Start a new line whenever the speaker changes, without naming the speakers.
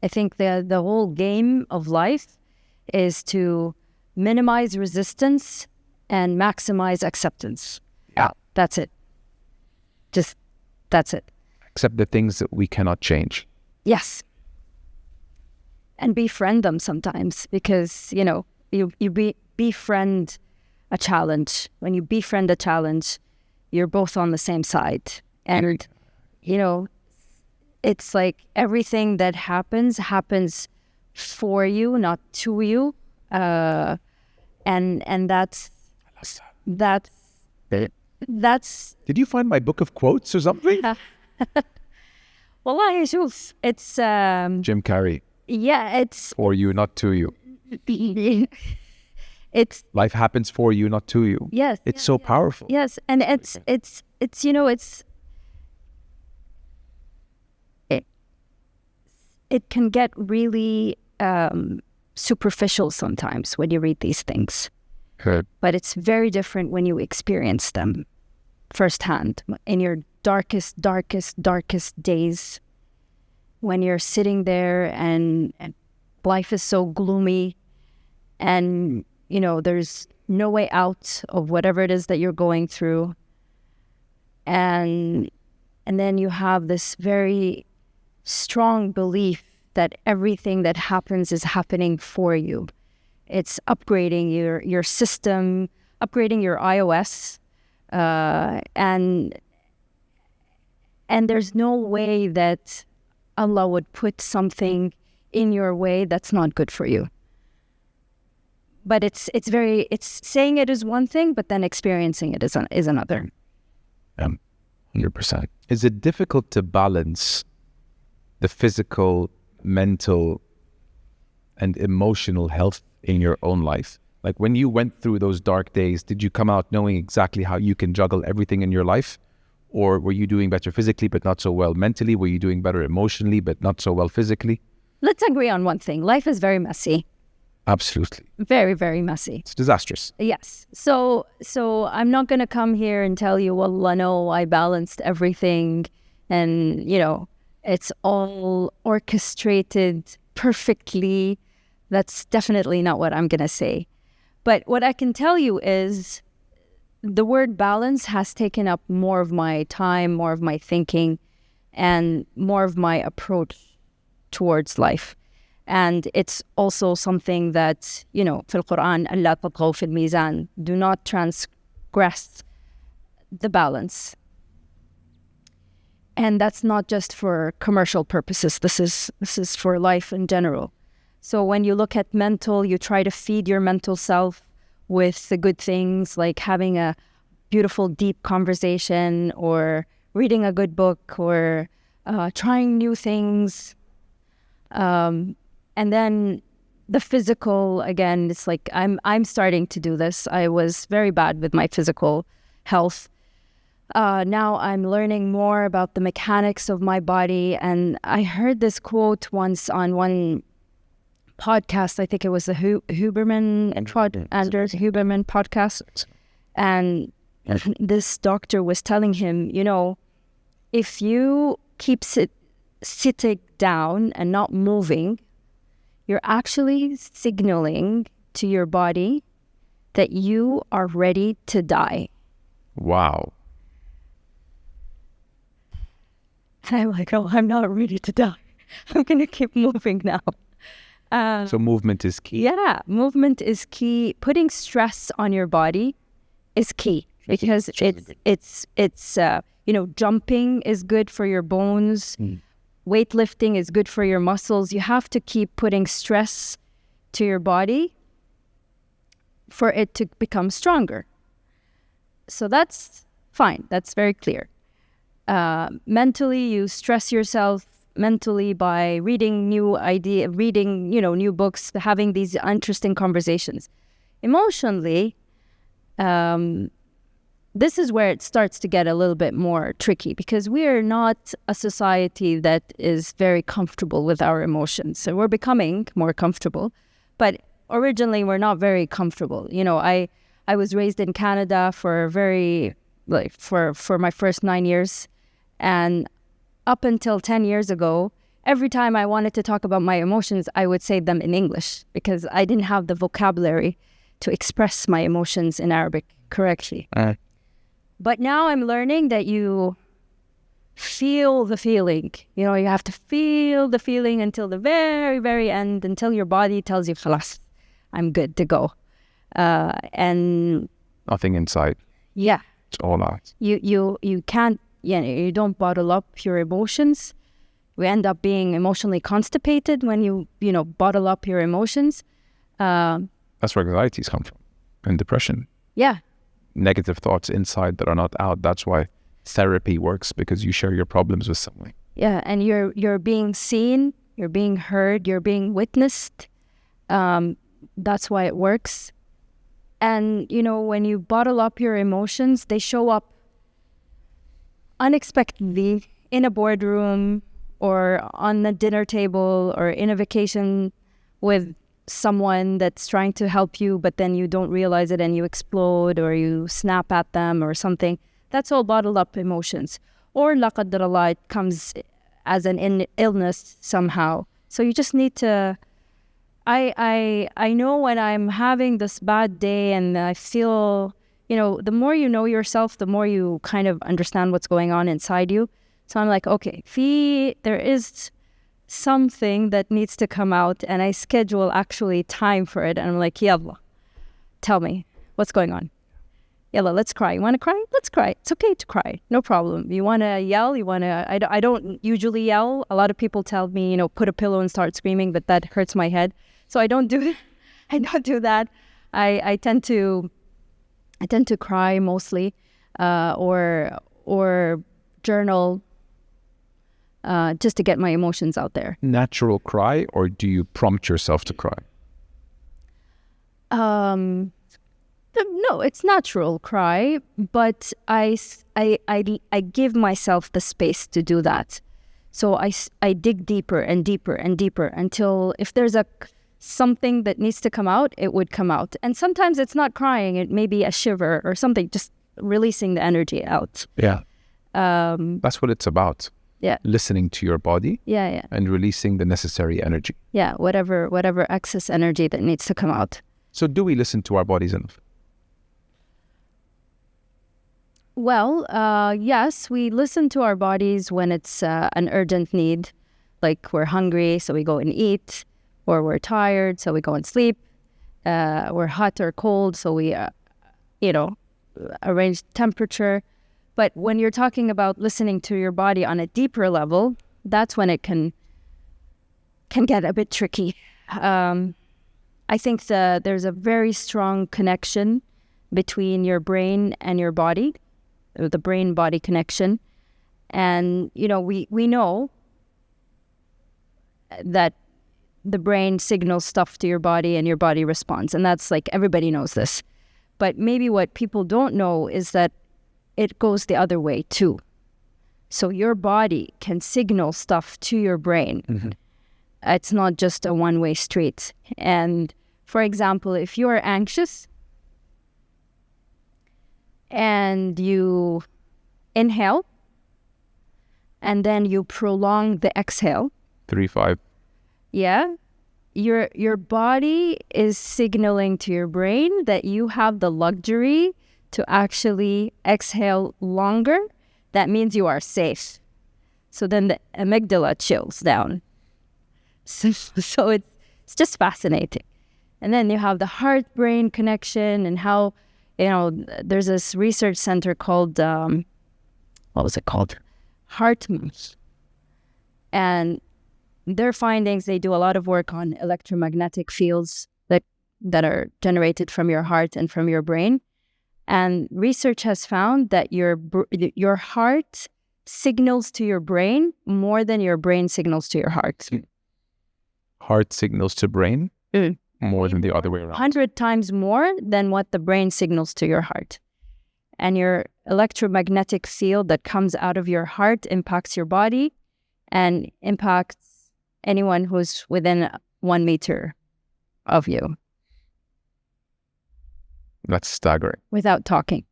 I think the whole game of life is to minimize resistance and maximize acceptance.
Yeah.
That's it. Just, that's it.
Accept the things that we cannot change.
Yes. And befriend them sometimes, because, you know, you befriend a challenge. When you befriend a challenge, you're both on the same side. And, you know, it's like everything that happens for you, not to you. And that's.
Did you find my book of quotes or something?
Wallahi, شوف, it's
Jim Carrey.
Yeah, it's
For you, not to you.
It's
Life happens for you, not to you.
Yes.
It's so powerful.
Yes, and it's you know, it can get really superficial sometimes when you read these things.
Good.
But it's very different when you experience them firsthand in your darkest days, when you're sitting there and life is so gloomy and, you know, there's no way out of whatever it is that you're going through. And then you have this very strong belief that everything that happens is happening for you. It's upgrading your system, upgrading your iOS, and there's no way that Allah would put something in your way that's not good for you. But it's saying it is one thing, but then experiencing it is another.
100%. Is it difficult to balance the physical, mental, and emotional health in your own life? Like when you went through those dark days, did you come out knowing exactly how you can juggle everything in your life? Or were you doing better physically but not so well mentally? Were you doing better emotionally but not so well physically?
Let's agree on one thing. Life is very messy.
Absolutely.
Very, very messy.
It's disastrous.
Yes. So I'm not going to come here and tell you, well, I know I balanced everything and, you know, it's all orchestrated perfectly. That's definitely not what I'm going to say. But what I can tell you is the word balance has taken up more of my time, more of my thinking, and more of my approach towards life. And it's also something that, you know, في القرآن ألا تطغوا في الميزان, do not transgress the balance. And that's not just for commercial purposes. This is for life in general. So when you look at mental, you try to feed your mental self with the good things, like having a beautiful, deep conversation or reading a good book or trying new things. And then the physical, again, it's like I'm starting to do this. I was very bad with my physical health. Now I'm learning more about the mechanics of my body. And I heard this quote once on one podcast. I think it was the Anders Huberman podcast. And this doctor was telling him, you know, if you keep sitting down and not moving, you're actually signaling to your body that you are ready to die.
Wow.
And I'm like, oh, I'm not ready to die. I'm going to keep moving now.
So movement is key.
Yeah, movement is key. Putting stress on your body is key because it's you know, jumping is good for your bones. Weightlifting is good for your muscles. You have to keep putting stress to your body for it to become stronger. So that's fine. That's very clear. Mentally, you stress yourself mentally by reading new new books, having these interesting conversations. Emotionally, this is where it starts to get a little bit more tricky because we are not a society that is very comfortable with our emotions. So we're becoming more comfortable, but originally we're not very comfortable. You know, I was raised in Canada for my first 9 years, and up until 10 years ago, every time I wanted to talk about my emotions, I would say them in English because I didn't have the vocabulary to express my emotions in Arabic correctly. But now I'm learning that you feel the feeling. You know, you have to feel the feeling until the very, very end, until your body tells you, "Khalas, I'm good to go." And
Nothing inside.
yeah,
It's all out.
you can't, you don't bottle up your emotions. We end up being emotionally constipated when you bottle up your emotions.
That's where anxieties come from, and depression.
Yeah.
Negative thoughts inside that are not out. That's why therapy works, because you share your problems with someone.
Yeah, and you're being seen, you're being heard, you're being witnessed. That's why it works. And when you bottle up your emotions, they show up unexpectedly in a boardroom or on a dinner table or in a vacation with someone that's trying to help you, but then you don't realize it and you explode or you snap at them or something. That's all bottled up emotions. Or la qadar Allah, it comes as an illness somehow. So you just need to... I know when I'm having this bad day and I feel, the more you know yourself, the more you kind of understand what's going on inside you. So I'm like, okay, there is something that needs to come out, and I schedule actually time for it. And I'm like, Yallah, tell me what's going on. Yallah, let's cry. You want to cry? Let's cry. It's okay to cry. No problem. You want to yell? I don't usually yell. A lot of people tell me, put a pillow and start screaming, but that hurts my head. So I don't do that. I tend to cry mostly, or journal, just to get my emotions out there.
Natural cry, or do you prompt yourself to cry?
No, it's natural cry, but I give myself the space to do that. So I dig deeper and deeper and deeper until if there's something that needs to come out, it would come out. And sometimes it's not crying, it may be a shiver or something, just releasing the energy out.
Yeah. That's what it's about.
Yeah.
Listening to your body.
Yeah.
And releasing the necessary energy.
Yeah, whatever excess energy that needs to come out.
So do we listen to our bodies enough?
Well, yes, we listen to our bodies when it's an urgent need, like we're hungry, so we go and eat, or we're tired, so we go and sleep. We're hot or cold, so we, arrange temperature. But when you're talking about listening to your body on a deeper level, that's when it can get a bit tricky. I think there's a very strong connection between your brain and your body, the brain-body connection. And, we know that the brain signals stuff to your body and your body responds. And that's like, everybody knows this. But maybe what people don't know is that it goes the other way too. So your body can signal stuff to your brain. Mm-hmm. It's not just a one-way street. And for example, if you're anxious and you inhale and then you prolong the exhale.
3-5.
Yeah. Your body is signaling to your brain that you have the luxury to actually exhale longer. That means you are safe. So then the amygdala chills down. So it's just fascinating. And then you have the heart-brain connection and how, there's this research center called, what was it called? HeartMath. And their findings, they do a lot of work on electromagnetic fields that are generated from your heart and from your brain. And research has found that your heart signals to your brain more than your brain signals to your heart.
Heart signals to brain more than the other way around.
100 times more than what the brain signals to your heart. And your electromagnetic field that comes out of your heart impacts your body and impacts anyone who's within 1 meter of you.
That's staggering.
Without talking.